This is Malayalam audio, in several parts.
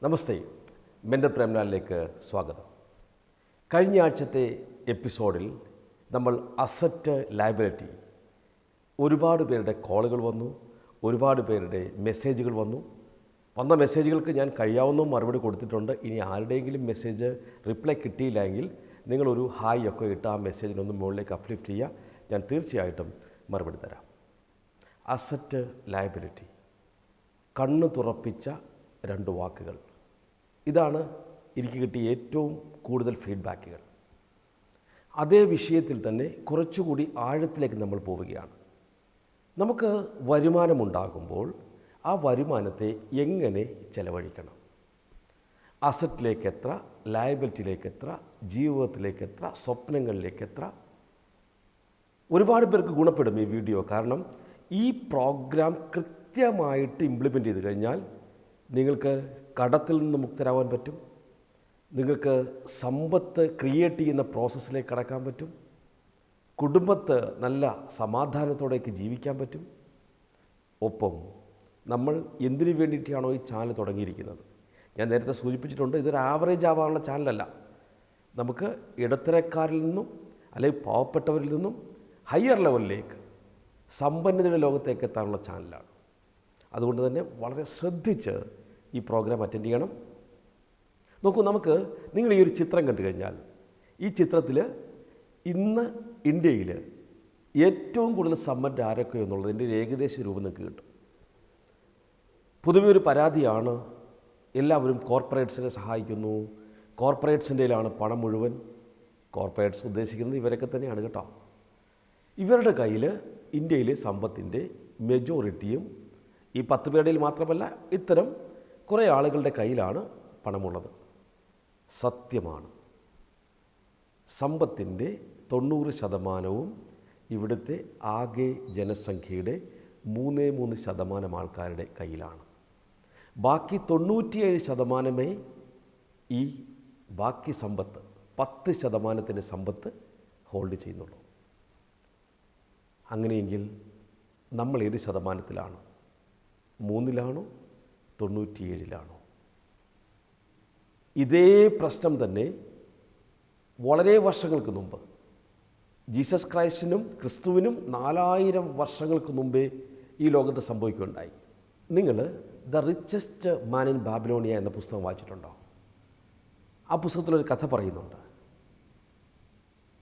നമസ്തേ, മെൻ്റർ പ്രേംലാലിലേക്ക് സ്വാഗതം. കഴിഞ്ഞ ആഴ്ചത്തെ എപ്പിസോഡിൽ നമ്മൾ അസറ്റ് ലയബിലിറ്റി, ഒരുപാട് പേരുടെ കോളുകൾ വന്നു, ഒരുപാട് പേരുടെ മെസ്സേജുകൾ വന്ന മെസ്സേജുകൾക്ക് ഞാൻ കഴിയാവുന്ന മറുപടി കൊടുത്തിട്ടുണ്ട്. ഇനി ആരുടെയെങ്കിലും മെസ്സേജ് റിപ്ലൈ കിട്ടിയില്ല എങ്കിൽ നിങ്ങളൊരു ഹായ് ഒക്കെ ഇട്ട് ആ മെസ്സേജിനൊന്ന് മുകളിലേക്ക് അപ്ലിഫ്റ്റ് ചെയ്യുക. ഞാൻ തീർച്ചയായിട്ടും മറുപടി തരാം. അസറ്റ് ലയബിലിറ്റി, കണ്ണ് തുറപ്പിച്ച രണ്ട് വാക്കുകൾ. ഇതാണ് എനിക്ക് കിട്ടിയ ഏറ്റവും കൂടുതൽ ഫീഡ്ബാക്കുകൾ. അതേ വിഷയത്തിൽ തന്നെ കുറച്ചുകൂടി ആഴത്തിലേക്ക് നമ്മൾ പോവുകയാണ്. നമുക്ക് വരുമാനമുണ്ടാകുമ്പോൾ ആ വരുമാനത്തെ എങ്ങനെ ചെലവഴിക്കണം, അസറ്റിലേക്ക് എത്ര, ലയബിലിറ്റിയിലേക്ക് എത്ര, ജീവിതത്തിലേക്ക് എത്ര, സ്വപ്നങ്ങളിലേക്ക് എത്ര. ഒരുപാട് പേർക്ക് ഗുണപ്പെടും ഈ വീഡിയോ. കാരണം ഈ പ്രോഗ്രാം കൃത്യമായിട്ട് ഇംപ്ലിമെൻ്റ് ചെയ്ത് കഴിഞ്ഞാൽ നിങ്ങൾക്ക് കടത്തിൽ നിന്ന് മുക്തരാകാൻ പറ്റും, നിങ്ങൾക്ക് സമ്പത്ത് ക്രിയേറ്റ് ചെയ്യുന്ന പ്രോസസ്സിലേക്ക് കടക്കാൻ പറ്റും, കുടുംബത്ത് നല്ല സമാധാനത്തോടേക്ക് ജീവിക്കാൻ പറ്റും. ഒപ്പം നമ്മൾ എന്തിനു വേണ്ടിയിട്ടാണോ ഈ ചാനൽ തുടങ്ങിയിരിക്കുന്നത്, ഞാൻ നേരത്തെ സൂചിപ്പിച്ചിട്ടുണ്ട്, ഇതൊരു ആവറേജ് ആവാനുള്ള ചാനലല്ല. നമുക്ക് ഇടത്തരക്കാരിൽ നിന്നും അല്ലെങ്കിൽ പാവപ്പെട്ടവരിൽ നിന്നും ഹയർ ലെവലിലേക്ക് സമ്പന്നതയുടെ ലോകത്തേക്ക് എത്താനുള്ള ചാനലാണ്. അതുകൊണ്ട് തന്നെ വളരെ ശ്രദ്ധിച്ച് ഈ പ്രോഗ്രാം അറ്റൻഡ് ചെയ്യണം. നോക്കൂ, നിങ്ങൾ ഈ ഒരു ചിത്രം കണ്ടു കഴിഞ്ഞാൽ ഈ ചിത്രത്തിൽ ഇന്ന് ഇന്ത്യയിൽ ഏറ്റവും കൂടുതൽ സമ്പന്നർ ആരൊക്കെ എന്നുള്ളതിൻ്റെ ഒരു ഏകദേശ രൂപം നിങ്ങൾക്ക് കിട്ടും. പൊതുവെ ഒരു പരാതിയാണ്, എല്ലാവരും കോർപ്പറേറ്റ്സിനെ സഹായിക്കുന്നു, കോർപ്പറേറ്റ്സിൻ്റെയിലാണ് പണം മുഴുവൻ. കോർപ്പറേറ്റ്സ് ഉദ്ദേശിക്കുന്നത് ഇവരൊക്കെ തന്നെയാണ് കേട്ടോ. ഇവരുടെ കയ്യിൽ ഇന്ത്യയിലെ സമ്പത്തിൻ്റെ മെജോറിറ്റിയും ഈ 10 പേരുടെയിൽ മാത്രമല്ല, ഇത്തരം കുറേ ആളുകളുടെ കയ്യിലാണ് പണമുള്ളത്. സത്യമാണ്, സമ്പത്തിൻ്റെ 90% ഇവിടുത്തെ ആകെ ജനസംഖ്യയുടെ 3% ആൾക്കാരുടെ കയ്യിലാണ്. ബാക്കി 97% ഈ ബാക്കി സമ്പത്ത് 10% സമ്പത്ത് ഹോൾഡ് ചെയ്യുന്നുള്ളൂ. അങ്ങനെയെങ്കിൽ നമ്മൾ ഏത് ശതമാനത്തിലാണ്? 3-ലാണോ 97-ലാണോ? ഇതേ പ്രശ്നം തന്നെ വളരെ വർഷങ്ങൾക്ക് മുമ്പ് ജീസസ് ക്രൈസ്റ്റിനും ക്രിസ്തുവിനും 4000 വർഷങ്ങൾക്ക് മുമ്പേ ഈ ലോകത്ത് സംഭവിക്കുകയുണ്ടായി. നിങ്ങൾ the richest man in Babylonia എന്ന പുസ്തകം വായിച്ചിട്ടുണ്ടോ? ആ പുസ്തകത്തിലൊരു കഥ പറയുന്നുണ്ട്.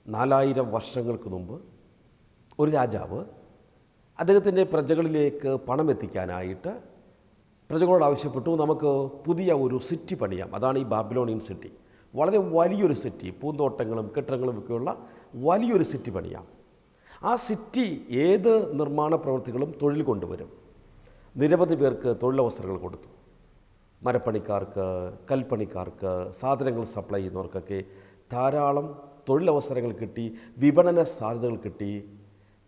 4000 വർഷങ്ങൾക്ക് മുമ്പ് ഒരു രാജാവ് അദ്ദേഹത്തിൻ്റെ പ്രജകളിലേക്ക് പണം എത്തിക്കാനായിട്ട് പ്രജകളോട് ആവശ്യപ്പെട്ടു, നമുക്ക് പുതിയ ഒരു സിറ്റി പണിയാം. അതാണ് ഈ ബാബിലോണിയൻ സിറ്റി. വളരെ വലിയൊരു സിറ്റി, പൂന്തോട്ടങ്ങളും കെട്ടിടങ്ങളും ഒക്കെയുള്ള വലിയൊരു സിറ്റി പണിയാം. ആ സിറ്റി ഏത് നിർമ്മാണ പ്രവൃത്തികളും തൊഴിൽ കൊണ്ടുവരും. നിരവധി പേർക്ക് തൊഴിലവസരങ്ങൾ കൊടുത്തു. മരപ്പണിക്കാർക്ക്, കൽപ്പണിക്കാർക്ക്, സാധനങ്ങൾ സപ്ലൈ ചെയ്യുന്നവർക്കൊക്കെ ധാരാളം തൊഴിലവസരങ്ങൾ കിട്ടി, വിപണന സാധ്യതകൾ കിട്ടി.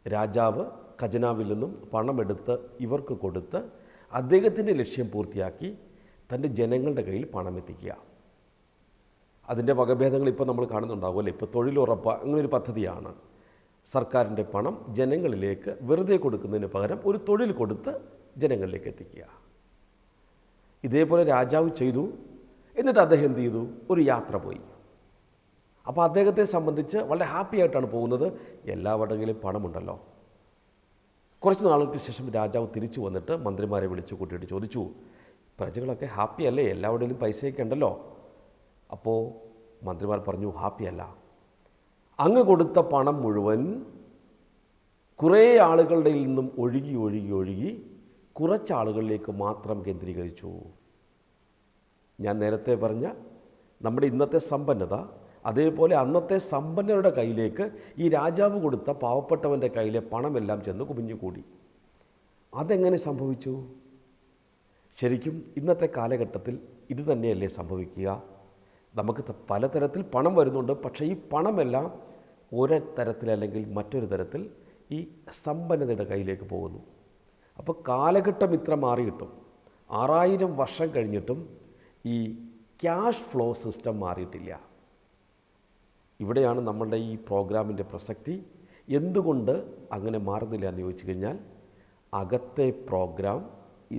രാജാവ് ഖജനാവിൽ നിന്നും പണമെടുത്ത് ഇവർക്ക് കൊടുത്ത് അദ്ദേഹത്തിൻ്റെ ലക്ഷ്യം പൂർത്തിയാക്കി തൻ്റെ ജനങ്ങളുടെ കയ്യിൽ പണം എത്തിക്കുക. അതിൻ്റെ വകഭേദങ്ങൾ ഇപ്പോൾ നമ്മൾ കാണുന്നുണ്ടാവുമല്ലോ. ഇപ്പോൾ തൊഴിലുറപ്പ് അങ്ങനൊരു പദ്ധതിയാണ്. സർക്കാരിൻ്റെ പണം ജനങ്ങളിലേക്ക് വെറുതെ കൊടുക്കുന്നതിന് പകരം ഒരു തൊഴിൽ കൊടുത്ത് ജനങ്ങളിലേക്ക് എത്തിക്കുക. ഇതേപോലെ രാജാവ് ചെയ്തു. എന്നിട്ട് അദ്ദേഹം എന്ത് ചെയ്തു? ഒരു യാത്ര പോയി. അപ്പോൾ അദ്ദേഹത്തെ സംബന്ധിച്ച് വളരെ ഹാപ്പി ആയിട്ടാണ് പോകുന്നത്. എല്ലാവരുടെയും പണമുണ്ടല്ലോ. കുറച്ച് നാളുകൾക്ക് ശേഷം രാജാവ് തിരിച്ചു വന്നിട്ട് മന്ത്രിമാരെ വിളിച്ചു കൂട്ടിയിട്ട് ചോദിച്ചു, പ്രജകളൊക്കെ ഹാപ്പി അല്ലേ? എല്ലാവരുടെയും പൈസയൊക്കെ ഉണ്ടല്ലോ. അപ്പോൾ മന്ത്രിമാർ പറഞ്ഞു, ഹാപ്പിയല്ല. അങ്ങ് കൊടുത്ത പണം മുഴുവൻ കുറേ ആളുകളുടെ നിന്നും ഒഴുകി കുറച്ച് ആളുകളിലേക്ക് മാത്രം കേന്ദ്രീകരിച്ചു. ഞാൻ നേരത്തെ പറഞ്ഞ നമ്മുടെ ഇന്നത്തെ സമ്പന്നത, അതേപോലെ അന്നത്തെ സമ്പന്നരുടെ കയ്യിലേക്ക് ഈ രാജാവ് കൊടുത്ത പാവപ്പെട്ടവൻ്റെ കയ്യിലെ പണമെല്ലാം ചെന്ന് കുമിഞ്ഞുകൂടി. അതെങ്ങനെ സംഭവിച്ചു? ശരിക്കും ഇന്നത്തെ കാലഘട്ടത്തിൽ ഇത് തന്നെയല്ലേ സംഭവിക്കുക? നമുക്ക് പലതരത്തിൽ പണം വരുന്നുണ്ട്. പക്ഷേ ഈ പണമെല്ലാം ഒരു തരത്തിൽ അല്ലെങ്കിൽ മറ്റൊരു തരത്തിൽ ഈ സമ്പന്നതയുടെ കയ്യിലേക്ക് പോകുന്നു. അപ്പോൾ കാലഘട്ടം ഇത്ര മാറിയിട്ടും 6000 വർഷം കഴിഞ്ഞിട്ടും ഈ ക്യാഷ് ഫ്ലോ സിസ്റ്റം മാറിയിട്ടില്ല. ഇവിടെയാണ് നമ്മളുടെ ഈ പ്രോഗ്രാമിൻ്റെ പ്രസക്തി. എന്തുകൊണ്ട് അങ്ങനെ മാറുന്നില്ല എന്ന് ചോദിച്ചു കഴിഞ്ഞാൽ, അകത്തെ പ്രോഗ്രാം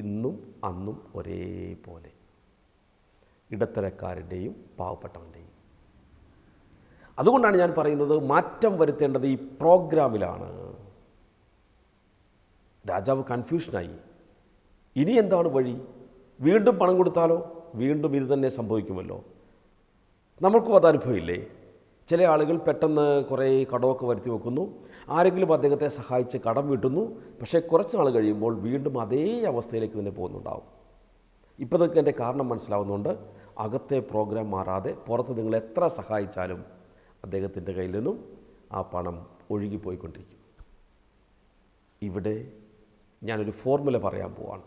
ഇന്നും അന്നും ഒരേപോലെ. ഇടത്തരക്കാരൻ്റെയും പാവപ്പെട്ടവൻ്റെയും. അതുകൊണ്ടാണ് ഞാൻ പറയുന്നത് മാറ്റം വരുത്തേണ്ടത് ഈ പ്രോഗ്രാമിലാണ്. രാജാവ് കൺഫ്യൂഷനായി. ഇനി എന്താണ് വഴി? വീണ്ടും പണം കൊടുത്താലോ? വീണ്ടും ഇത് തന്നെ സംഭവിക്കുമല്ലോ. നമ്മൾക്കും അത് അനുഭവമില്ലേ? ചില ആളുകൾ പെട്ടെന്ന് കുറേ കടമൊക്കെ വരുത്തി വെക്കുന്നു, ആരെങ്കിലും അദ്ദേഹത്തെ സഹായിച്ച് കടം വീട്ടുന്നു. പക്ഷേ കുറച്ച് നാൾ കഴിയുമ്പോൾ വീണ്ടും അതേ അവസ്ഥയിലേക്ക് തന്നെ പോകുന്നുണ്ടാവും. ഇപ്പോൾ നിങ്ങൾക്ക് എൻ്റെ കാരണം മനസ്സിലാവുന്നുണ്ട്. അകത്തെ പ്രോഗ്രാം മാറാതെ പുറത്ത് നിങ്ങൾ എത്ര സഹായിച്ചാലും അദ്ദേഹത്തിൻ്റെ കയ്യിൽ നിന്നും ആ പണം ഒഴുകിപ്പോയിക്കൊണ്ടിരിക്കും. ഇവിടെ ഞാനൊരു ഫോർമുല പറയാൻ പോവാണ്.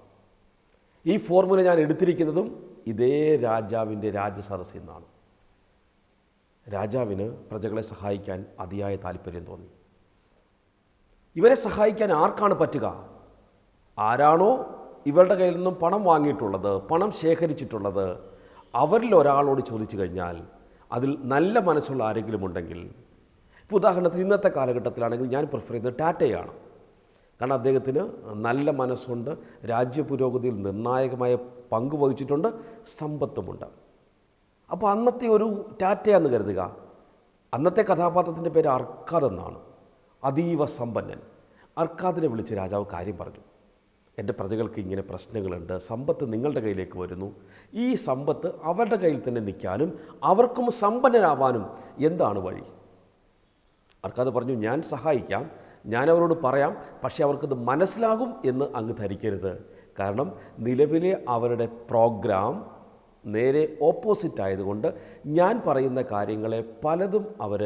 ഈ ഫോർമുല ഞാൻ എടുത്തിരിക്കുന്നതും ഇതേ രാജാവിൻ്റെ രാജസദസ്സിൽ നിന്നാണ്. രാജാവിന് പ്രജകളെ സഹായിക്കാൻ അതിയായ താല്പര്യം തോന്നി. ഇവരെ സഹായിക്കാൻ ആർക്കാണ് പറ്റുക? ആരാണോ ഇവരുടെ കയ്യിൽ നിന്നും പണം വാങ്ങിയിട്ടുള്ളത്, പണം ശേഖരിച്ചിട്ടുള്ളത്, അവരിൽ ഒരാളോട് ചോദിച്ചു കഴിഞ്ഞാൽ അതിൽ നല്ല മനസ്സുള്ള ആരെങ്കിലും ഉണ്ടെങ്കിൽ, ഇപ്പോൾ ഉദാഹരണത്തിന് ഇന്നത്തെ കാലഘട്ടത്തിലാണെങ്കിൽ ഞാൻ പ്രിഫർ ചെയ്യുന്നത് ടാറ്റയാണ്. കാരണം അദ്ദേഹത്തിന് നല്ല മനസ്സുണ്ട്, രാജ്യ പുരോഗതിയിൽ നിർണായകമായ പങ്ക് വഹിച്ചിട്ടുണ്ട്, സമ്പത്തുമുണ്ട്. അപ്പോൾ അന്നത്തെ ഒരു ടാറ്റയെന്ന് കരുതുക. അന്നത്തെ കഥാപാത്രത്തിൻ്റെ പേര് അർക്കാദ് എന്നാണ്. അതീവ സമ്പന്നൻ. അർക്കാദിനെ വിളിച്ച് രാജാവ് കാര്യം പറഞ്ഞു. എൻ്റെ പ്രജകൾക്ക് ഇങ്ങനെ പ്രശ്നങ്ങളുണ്ട്, സമ്പത്ത് നിങ്ങളുടെ കയ്യിലേക്ക് വരുന്നു, ഈ സമ്പത്ത് അവരുടെ കയ്യിൽ തന്നെ നിൽക്കാനും അവർക്കും സമ്പന്നനാവാനും എന്താണ് വഴി? അർക്കാദ് പറഞ്ഞു, ഞാൻ സഹായിക്കാം, ഞാൻ അവരോട് പറയാം, പക്ഷേ അവർക്കത് മനസ്സിലാകും എന്ന് അങ്ങ് ധരിക്കരുത്. കാരണം നിലവിലെ അവരുടെ പ്രോഗ്രാം നേരെ ഓപ്പോസിറ്റ് ആയതുകൊണ്ട് ഞാൻ പറയുന്ന കാര്യങ്ങളെ പലതും അവർ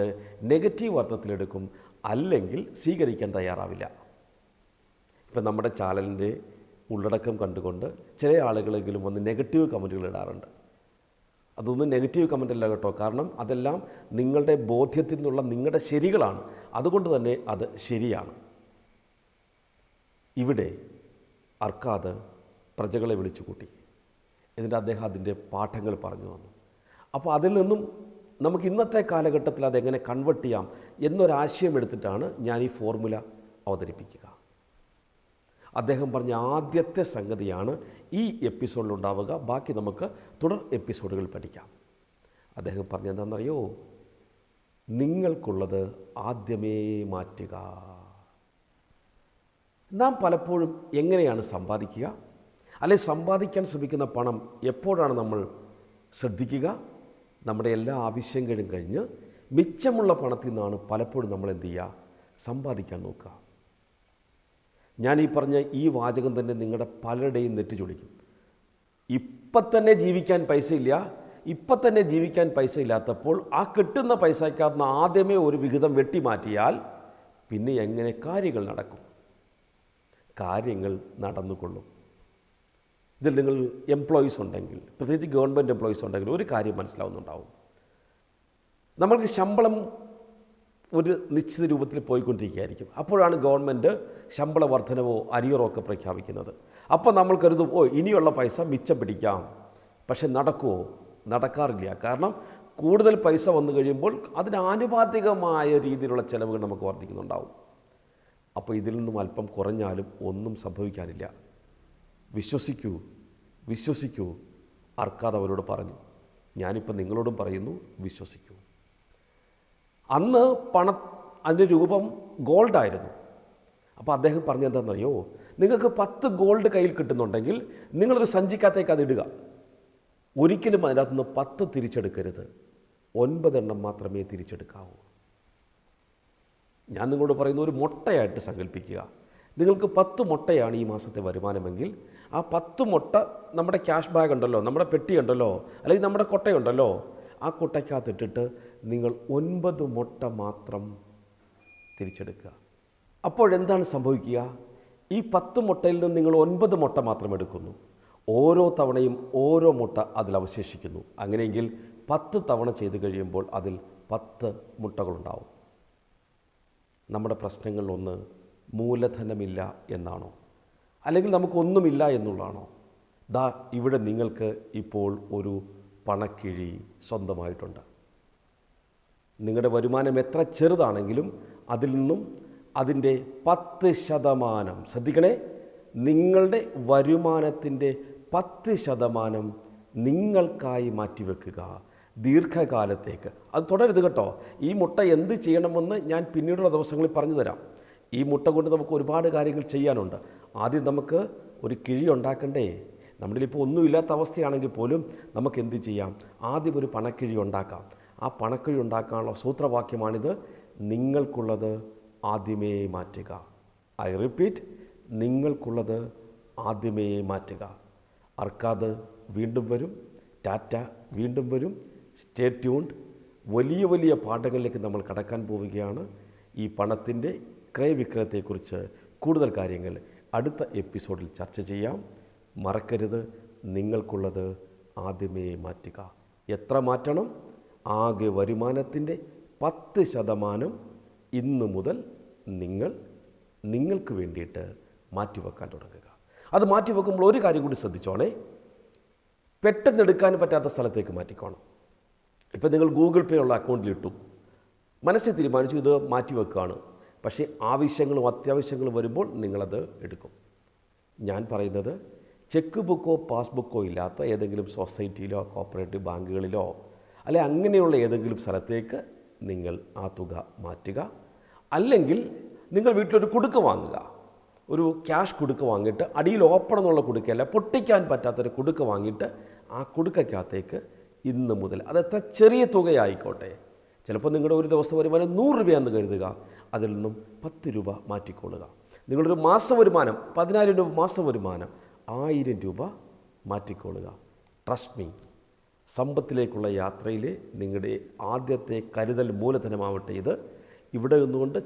നെഗറ്റീവ് അർത്ഥത്തിലെടുക്കും, അല്ലെങ്കിൽ സ്വീകരിക്കാൻ തയ്യാറാവില്ല. ഇപ്പം നമ്മുടെ ചാനലിൻ്റെ ഉള്ളടക്കം കണ്ടുകൊണ്ട് ചില ആളുകളെങ്കിലും വന്ന് നെഗറ്റീവ് കമൻറ്റുകൾ ഇടാറുണ്ട്. അതൊന്നും നെഗറ്റീവ് കമൻ്റ് അല്ല കേട്ടോ, കാരണം അതെല്ലാം നിങ്ങളുടെ ബോധ്യത്തിൽ നിന്നുള്ള നിങ്ങളുടെ ശരികളാണ്. അതുകൊണ്ട് തന്നെ അത് ശരിയാണ്. ഇവിടെ അർക്കാദ് പ്രജകളെ വിളിച്ചു കൂട്ടി. എന്നിട്ട് അദ്ദേഹം അതിൻ്റെ പാഠങ്ങൾ പറഞ്ഞു തന്നു. അപ്പോൾ അതിൽ നിന്നും നമുക്ക് ഇന്നത്തെ കാലഘട്ടത്തിൽ അതെങ്ങനെ കൺവെർട്ട് ചെയ്യാം എന്നൊരാശയം എടുത്തിട്ടാണ് ഞാൻ ഈ ഫോർമുല അവതരിപ്പിക്കുക. അദ്ദേഹം പറഞ്ഞ ആദ്യത്തെ സംഗതിയാണ് ഈ എപ്പിസോഡിലുണ്ടാവുക. ബാക്കി നമുക്ക് തുടർ എപ്പിസോഡുകൾ പഠിക്കാം. അദ്ദേഹം പറഞ്ഞെന്താണെന്നറിയോ? നിങ്ങൾക്കുള്ളത് ആദ്യമേ മാറ്റുക. നാം പലപ്പോഴും എങ്ങനെയാണ് സമ്പാദിക്കുക, അല്ലെ സമ്പാദിക്കാൻ ശ്രമിക്കുന്ന പണം എപ്പോഴാണ് നമ്മൾ ശ്രദ്ധിക്കുക? നമ്മുടെ എല്ലാ ആവശ്യങ്ങളും കഴിഞ്ഞ് മിച്ചമുള്ള പണത്തിൽ നിന്നാണ് പലപ്പോഴും നമ്മൾ എന്ത് ചെയ്യുക? സമ്പാദിക്കാൻ നോക്കുക. ഞാൻ ഈ പറഞ്ഞ ഈ വാചകം തന്നെ നിങ്ങളുടെ പലരുടെയും നെറ്റി ചൊളിക്കും. ഇപ്പം തന്നെ ജീവിക്കാൻ പൈസയില്ല, ഇപ്പം തന്നെ ജീവിക്കാൻ പൈസ ഇല്ലാത്തപ്പോൾ ആ കിട്ടുന്ന പൈസയ്ക്കകത്ത് ആദ്യമേ ഒരു വിഹിതം വെട്ടിമാറ്റിയാൽ പിന്നെ എങ്ങനെ കാര്യങ്ങൾ നടക്കും? കാര്യങ്ങൾ നടന്നുകൊള്ളും. ഇതിൽ നിങ്ങൾ എംപ്ലോയീസ് ഉണ്ടെങ്കിൽ, പ്രത്യേകിച്ച് ഗവൺമെൻറ് എംപ്ലോയീസ് ഉണ്ടെങ്കിൽ ഒരു കാര്യം മനസ്സിലാവുന്നുണ്ടാവും. നമ്മൾക്ക് ശമ്പളം ഒരു നിശ്ചിത രൂപത്തിൽ പോയിക്കൊണ്ടിരിക്കുകയായിരിക്കും. അപ്പോഴാണ് ഗവൺമെൻറ് ശമ്പള വർധനവോ അരിയറോ ഒക്കെ പ്രഖ്യാപിക്കുന്നത്. അപ്പോൾ നമ്മൾ കരുതും, ഇനിയുള്ള പൈസ മിച്ചം പിടിക്കാം. പക്ഷെ നടക്കുമോ? നടക്കാറില്ല. കാരണം കൂടുതൽ പൈസ വന്നു കഴിയുമ്പോൾ അതിനാനുപാതികമായ രീതിയിലുള്ള ചിലവുകൾ നമുക്ക് വർദ്ധിക്കുന്നുണ്ടാവും. അപ്പോൾ ഇതിൽ നിന്നും അല്പം കുറഞ്ഞാലും ഒന്നും സംഭവിക്കാനില്ല. വിശ്വസിക്കൂ, അർക്കാദ് അവരോട് പറഞ്ഞു. ഞാനിപ്പോൾ നിങ്ങളോടും പറയുന്നു, വിശ്വസിക്കൂ. അന്ന് അതിൻ്റെ രൂപം ഗോൾഡായിരുന്നു. അപ്പോൾ അദ്ദേഹം പറഞ്ഞെന്താണെന്നറിയോ? നിങ്ങൾക്ക് 10 ഗോൾഡ് കയ്യിൽ കിട്ടുന്നുണ്ടെങ്കിൽ നിങ്ങളൊരു സഞ്ചിക്കകത്തേക്ക് അതിടുക. ഒരിക്കലും അതിനകത്തുനിന്ന് 10 തിരിച്ചെടുക്കരുത്, 9 എണ്ണം മാത്രമേ തിരിച്ചെടുക്കാവൂ. ഞാൻ നിങ്ങളോട് പറയുന്ന ഒരു മുട്ടയായിട്ട് സങ്കല്പിക്കുക. നിങ്ങൾക്ക് 10 മുട്ടയാണ് ഈ മാസത്തെ വരുമാനമെങ്കിൽ ആ 10 മുട്ട നമ്മുടെ ക്യാഷ് ബാഗ് ഉണ്ടല്ലോ, നമ്മുടെ പെട്ടി ഉണ്ടല്ലോ, അല്ലെങ്കിൽ നമ്മുടെ കൊട്ടയുണ്ടല്ലോ, ആ കൊട്ടയ്ക്കകത്തിട്ടിട്ട് നിങ്ങൾ 9 മുട്ട മാത്രം തിരിച്ചെടുക്കുക. അപ്പോഴെന്താണ് സംഭവിക്കുക? ഈ 10 മുട്ടയിൽ നിന്ന് നിങ്ങൾ 9 മുട്ട മാത്രം എടുക്കുന്നു. ഓരോ തവണയും ഓരോ മുട്ട അതിൽ അവശേഷിക്കുന്നു. അങ്ങനെയെങ്കിൽ 10 തവണ ചെയ്ത് കഴിയുമ്പോൾ അതിൽ 10 മുട്ടകളുണ്ടാവും. നമ്മുടെ പ്രശ്നങ്ങളിലൊന്ന് മൂലധനമില്ല എന്നാണോ? അല്ലെങ്കിൽ നമുക്കൊന്നുമില്ല എന്നുള്ളതാണോ? ഇവിടെ നിങ്ങൾക്ക് ഇപ്പോൾ ഒരു പണക്കിഴി സ്വന്തമായിട്ടുണ്ട്. നിങ്ങളുടെ വരുമാനം എത്ര ചെറുതാണെങ്കിലും അതിൽ നിന്നും അതിൻ്റെ 10%, ശ്രദ്ധിക്കണേ, നിങ്ങളുടെ വരുമാനത്തിൻ്റെ 10% നിങ്ങൾക്കായി മാറ്റിവെക്കുക ദീർഘകാലത്തേക്ക്. അത് തുടരുത് കേട്ടോ. ഈ മുട്ട എന്ത് ചെയ്യണമെന്ന് ഞാൻ പിന്നീടുള്ള ദിവസങ്ങളിൽ പറഞ്ഞു തരാം. ഈ മുട്ട കൊണ്ട് നമുക്ക് ഒരുപാട് കാര്യങ്ങൾ ചെയ്യാനുണ്ട്. ആദ്യം നമുക്ക് ഒരു കിഴി ഉണ്ടാക്കണ്ടേ? നമ്മുടെ ഇപ്പോൾ ഒന്നുമില്ലാത്ത അവസ്ഥയാണെങ്കിൽ പോലും നമുക്ക് എന്ത് ചെയ്യാം? ആദ്യം ഒരു പണക്കിഴി ഉണ്ടാക്കാം. ആ പണക്കിഴി ഉണ്ടാക്കാനുള്ള സൂത്രവാക്യമാണിത്: നിങ്ങൾക്കുള്ളത് ആദ്യമേ മാറ്റുക. ഐ റിപ്പീറ്റ്, നിങ്ങൾക്കുള്ളത് ആദ്യമേ മാറ്റുക. അർക്കാദ് വീണ്ടും വരും. ടാറ്റ വീണ്ടും വരും. Stay tuned. വലിയ വലിയ പാഠങ്ങളിലേക്ക് നമ്മൾ കടക്കാൻ പോവുകയാണ്. ഈ പണത്തിൻ്റെ ക്രയവിക്രയത്തെക്കുറിച്ച് കൂടുതൽ കാര്യങ്ങൾ അടുത്ത എപ്പിസോഡിൽ ചർച്ച ചെയ്യാം. മറക്കരുത്, നിങ്ങൾക്കുള്ളത് ആദ്യമേ മാറ്റുക. എത്ര മാറ്റണം? ആകെ വരുമാനത്തിൻ്റെ 10% ഇന്നു മുതൽ നിങ്ങൾക്ക് വേണ്ടിയിട്ട് മാറ്റിവെക്കാൻ തുടങ്ങുക. അത് മാറ്റിവെക്കുമ്പോൾ ഒരു കാര്യം കൂടി ശ്രദ്ധിച്ചോണേ, പെട്ടെന്ന് എടുക്കാൻ പറ്റാത്ത സ്ഥലത്തേക്ക് മാറ്റിക്കോണം. ഇപ്പം നിങ്ങൾ ഗൂഗിൾ പേ ഉള്ള അക്കൗണ്ടിലിട്ടു, മനസ്സിൽ തീരുമാനിച്ചു ഇത് മാറ്റിവെക്കുകയാണ്. പക്ഷേ ആവശ്യങ്ങളും അത്യാവശ്യങ്ങളും വരുമ്പോൾ നിങ്ങളത് എടുക്കും. ഞാൻ പറയുന്നത്, ചെക്ക് ബുക്കോ പാസ്ബുക്കോ ഇല്ലാത്ത ഏതെങ്കിലും സൊസൈറ്റിയിലോ കോപ്പറേറ്റീവ് ബാങ്കുകളിലോ അല്ലെ അങ്ങനെയുള്ള ഏതെങ്കിലും സ്ഥലത്തേക്ക് നിങ്ങൾ ആ തുക മാറ്റുക. അല്ലെങ്കിൽ നിങ്ങൾ വീട്ടിലൊരു കുടുക്ക വാങ്ങുക. ഒരു ക്യാഷ് കുടുക്ക വാങ്ങിയിട്ട് അടിയിൽ ഓപ്പൺ എന്നുള്ള കുടുക്കയല്ല, പൊട്ടിക്കാൻ പറ്റാത്തൊരു കുടുക്ക വാങ്ങിയിട്ട് ആ കുടുക്കയ്ക്കകത്തേക്ക് ഇന്ന് മുതൽ, അതെത്ര ചെറിയ തുകയായിക്കോട്ടെ, ചിലപ്പോൾ നിങ്ങളുടെ ഒരു ദിവസം വരുമാനം 100 രൂപയാണെന്ന് കരുതുക, അതിൽ നിന്നും 10 രൂപ മാറ്റിക്കൊള്ളുക. നിങ്ങളൊരു മാസ വരുമാനം 10,000 രൂപ മാസ വരുമാനം, 1000 രൂപ മാറ്റിക്കൊള്ളുക. ട്രസ്റ്റ് മീ, സമ്പത്തിലേക്കുള്ള യാത്രയിൽ നിങ്ങളുടെ ആദ്യത്തെ കരുതൽ മൂലധനമാവട്ടെ ഇത്. ഇവിടെ നിന്നുകൊണ്ട്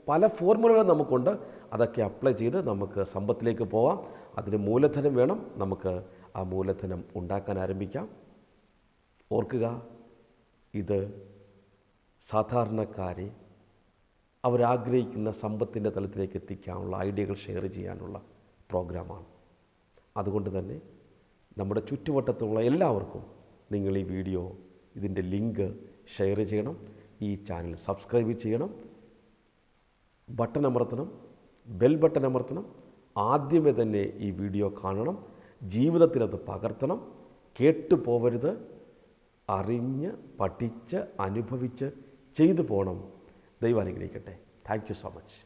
പല ഫോർമുലകൾ നമുക്കുണ്ട്. അതൊക്കെ അപ്ലൈ ചെയ്ത് നമുക്ക് സമ്പത്തിലേക്ക് പോവാം. അതിന് മൂലധനം വേണം. നമുക്ക് ആ മൂലധനം ഉണ്ടാക്കാൻ ആരംഭിക്കാം. ഓർക്കുക, ഇത് സാധാരണക്കാരെ അവരാഗ്രഹിക്കുന്ന സമ്പത്തിൻ്റെ തലത്തിലേക്ക് എത്തിക്കാനുള്ള ഐഡിയകൾ ഷെയർ ചെയ്യാനുള്ള പ്രോഗ്രാമാണ്. അതുകൊണ്ട് തന്നെ നമ്മുടെ ചുറ്റുവട്ടത്തുള്ള എല്ലാവർക്കും നിങ്ങൾ ഈ വീഡിയോ, ഇതിൻ്റെ ലിങ്ക് ഷെയർ ചെയ്യണം. ഈ ചാനൽ സബ്സ്ക്രൈബ് ചെയ്യണം. ബട്ടൺ അമർത്തണം, ബെൽ ബട്ടൺ അമർത്തണം. ആദ്യമേ തന്നെ ഈ വീഡിയോ കാണണം. ജീവിതത്തിലത് പകർത്തണം. കേട്ടു പോവരുത്. അറിഞ്ഞ് പഠിച്ച് അനുഭവിച്ച് ചെയ്തു പോകണം. ദൈവം അനുഗ്രഹിക്കട്ടെ. Thank you so much.